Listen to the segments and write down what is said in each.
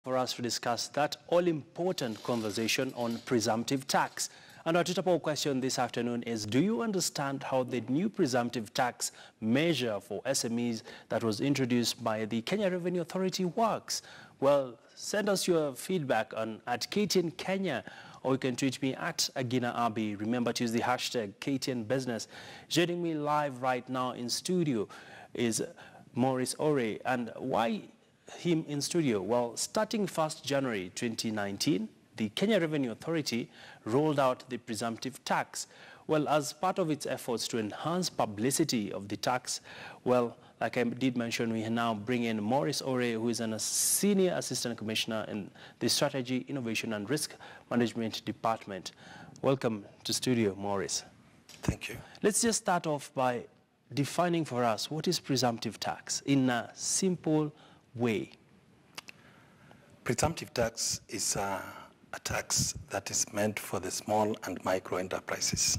For us to discuss that all-important conversation on presumptive tax. And our Twitter poll question this afternoon is, do you understand how the new presumptive tax measure for SMEs that was introduced by the Kenya Revenue Authority works? Well, send us your feedback at KTN Kenya, or you can tweet me at Agina Abi. Remember to use the hashtag KTN Business. Joining me live right now in studio is Maurice Ore. And why him in studio? Well, starting 1st January 2019, the Kenya Revenue Authority rolled out the presumptive tax. Well, as part of its efforts to enhance publicity of the tax, well, like I did mention, we now bring in Maurice Ore, who is a Senior Assistant Commissioner in the Strategy, Innovation and Risk Management Department. Welcome to studio, Maurice. Thank you. Let's just start off by defining for us what is presumptive tax in a simple way. Presumptive tax is a tax that is meant for the small and micro enterprises,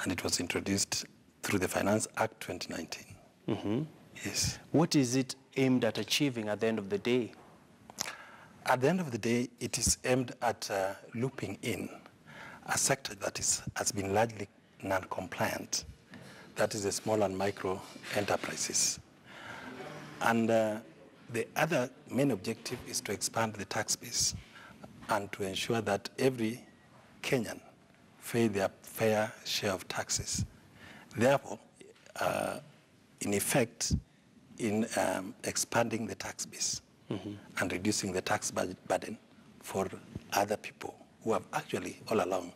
and it was introduced through the Finance Act 2019. Mm-hmm. Yes. What is it aimed at achieving at the end of the day? At the end of the day, it is aimed at looping in a sector that has been largely non-compliant, that is the small and micro enterprises. And the other main objective is to expand the tax base and to ensure that every Kenyan pay their fair share of taxes. Therefore, in effect, in expanding the tax base and reducing the tax burden for other people who have actually all along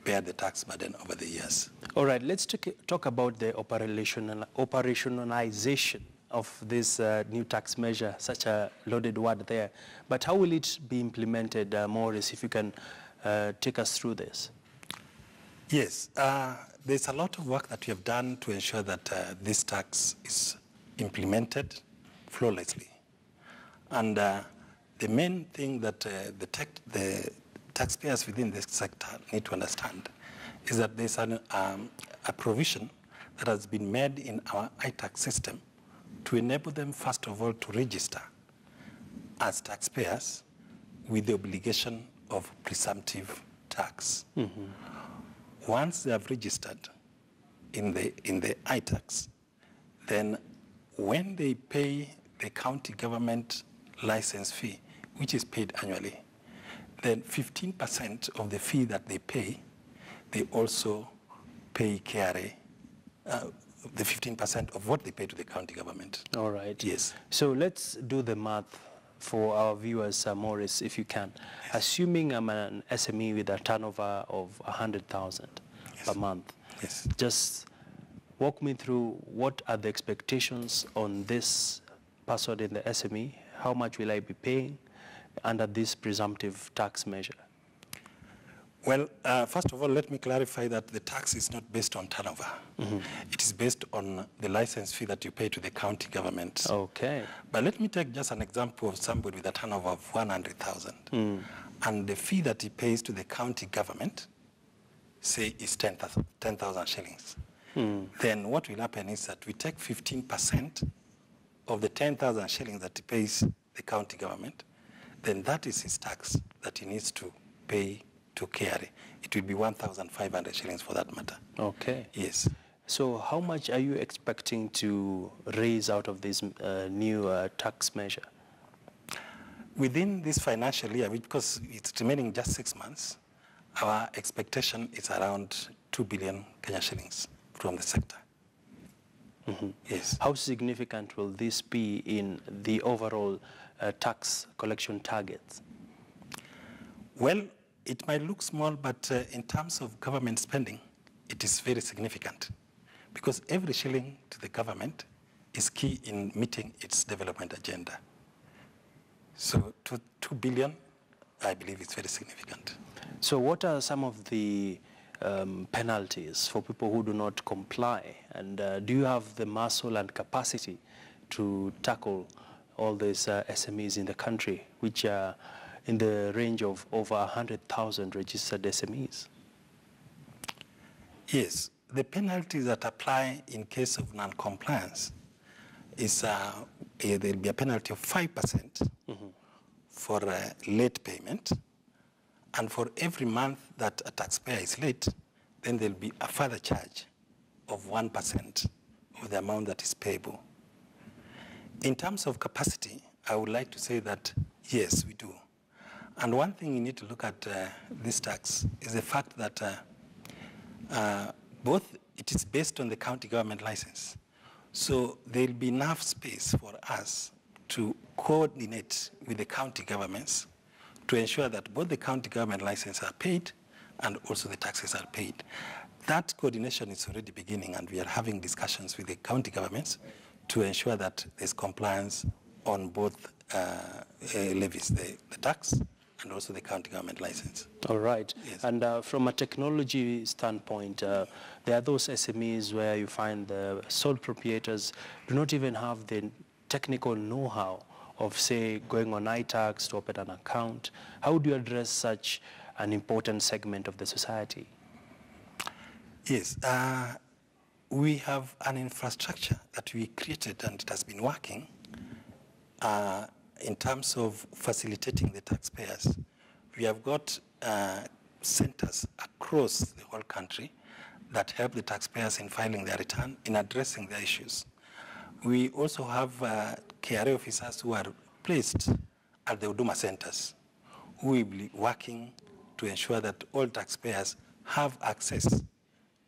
bear the tax burden over the years. All right, let's talk about the operationalization of this new tax measure, such a loaded word there. But how will it be implemented, Maurice, if you can take us through this? Yes, there's a lot of work that we have done to ensure that this tax is implemented flawlessly. And the main thing that the taxpayers within this sector need to understand is that there's a provision that has been made in our iTax system to enable them, first of all, to register as taxpayers with the obligation of presumptive tax. Once they have registered in the iTax, then when they pay the county government license fee, which is paid annually, then 15% of the fee that they pay, they also pay KRA, the 15% of what they pay to the county government. All right. Yes. So let's do the math for our viewers, Maurice, if you can. Yes. Assuming I'm an SME with a turnover of 100,000 per month. Yes. Just walk me through what are the expectations on this person in the SME. How much will I be paying under this presumptive tax measure? Well, first of all, let me clarify that the tax is not based on turnover. It is based on the license fee that you pay to the county government. Okay. But let me take just an example of somebody with a turnover of 100,000. And the fee that he pays to the county government, say, is 10,000 shillings. Then what will happen is that we take 15% of the 10,000 shillings that he pays the county government. Then that is his tax that he needs to pay to KRA. It will be 1,500 shillings for that matter. Okay. Yes. So how much are you expecting to raise out of this new tax measure? Within this financial year, because it's remaining just 6 months, our expectation is around 2 billion Kenya shillings from the sector. Yes. How significant will this be in the overall tax collection targets? Well, it might look small, but in terms of government spending, it is very significant, because every shilling to the government is key in meeting its development agenda. So 2 billion, I believe it's very significant. So what are some of the penalties for people who do not comply? And do you have the muscle and capacity to tackle all these SMEs in the country, which are in the range of over 100,000 registered SMEs? Yes, the penalties that apply in case of non-compliance is there will be a penalty of 5% for late payment. And for every month that a taxpayer is late, then there'll be a further charge of 1% of the amount that is payable. In terms of capacity, I would like to say that, yes, we do. And one thing you need to look at this tax is the fact that both it is based on the county government license. So there'll be enough space for us to coordinate with the county governments to ensure that both the county government licenses are paid and also the taxes are paid. That coordination is already beginning, and we are having discussions with the county governments to ensure that there's compliance on both levies, the tax and also the county government license. All right. Yes. And from a technology standpoint, there are those SMEs where you find the sole proprietors do not even have the technical know-how of, say, going on iTax to open an account. How do you address such an important segment of the society? Yes. We have an infrastructure that we created, and it has been working in terms of facilitating the taxpayers. We have got centers across the whole country that help the taxpayers in filing their return, in addressing their issues. We also have KRA officers who are placed at the Huduma centers, who will be working to ensure that all taxpayers have access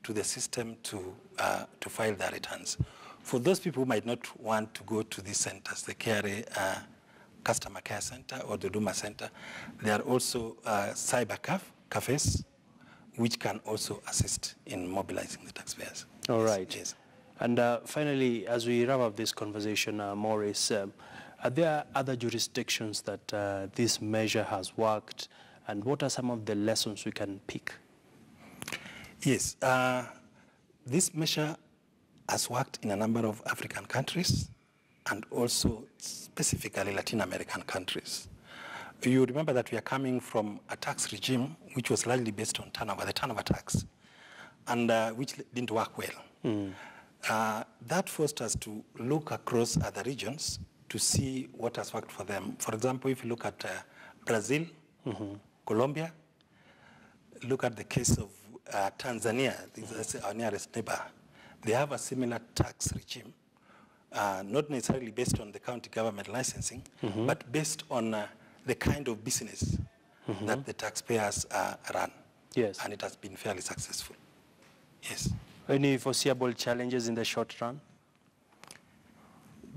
to the system to file their returns. For those people who might not want to go to these centers, the KRA Customer Care Center or the Huduma Center, there are also cyber cafes which can also assist in mobilizing the taxpayers. All right. Yes. And finally, as we wrap up this conversation, Maurice, are there other jurisdictions that this measure has worked, and what are some of the lessons we can pick? Yes, this measure has worked in a number of African countries and also specifically Latin American countries. You remember that we are coming from a tax regime which was largely based on turnover, the turnover tax, and which didn't work well. That forced us to look across other regions to see what has worked for them. For example, if you look at Brazil, Colombia, look at the case of Tanzania, this is our nearest neighbor. They have a similar tax regime, not necessarily based on the county government licensing, but based on the kind of business that the taxpayers run. Yes. And it has been fairly successful. Yes. Any foreseeable challenges in the short run?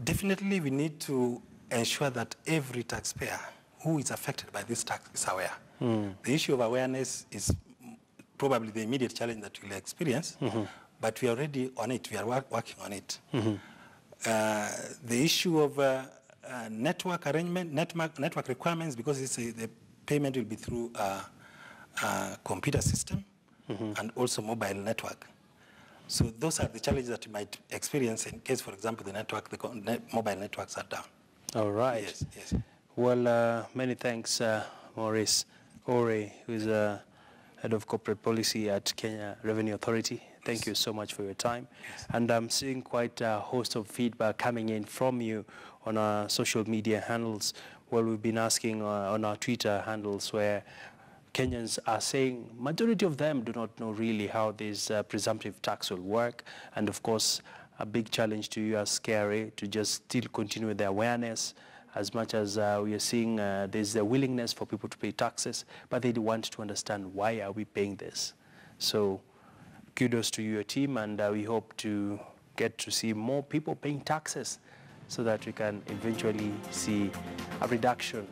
Definitely, we need to ensure that every taxpayer who is affected by this tax is aware. The issue of awareness is probably the immediate challenge that we'll experience, but we are already on it. We are working on it. The issue of network arrangement, network requirements, because the payment will be through a computer system and also mobile network. So those are the challenges that you might experience in case, for example, the mobile networks are down. All right. Yes, yes. Well, many thanks, Maurice Ore, who is Head of Corporate Policy at Kenya Revenue Authority. Thank you so much for your time. Yes. And I'm seeing quite a host of feedback coming in from you on our social media handles, where we've been asking on our Twitter handles, where Kenyans are saying majority of them do not know really how this presumptive tax will work. And of course, a big challenge to you as KRA to just still continue with the awareness. As much as we are seeing there's a willingness for people to pay taxes, but they want to understand why are we paying this. So kudos to your team, and we hope to get to see more people paying taxes so that we can eventually see a reduction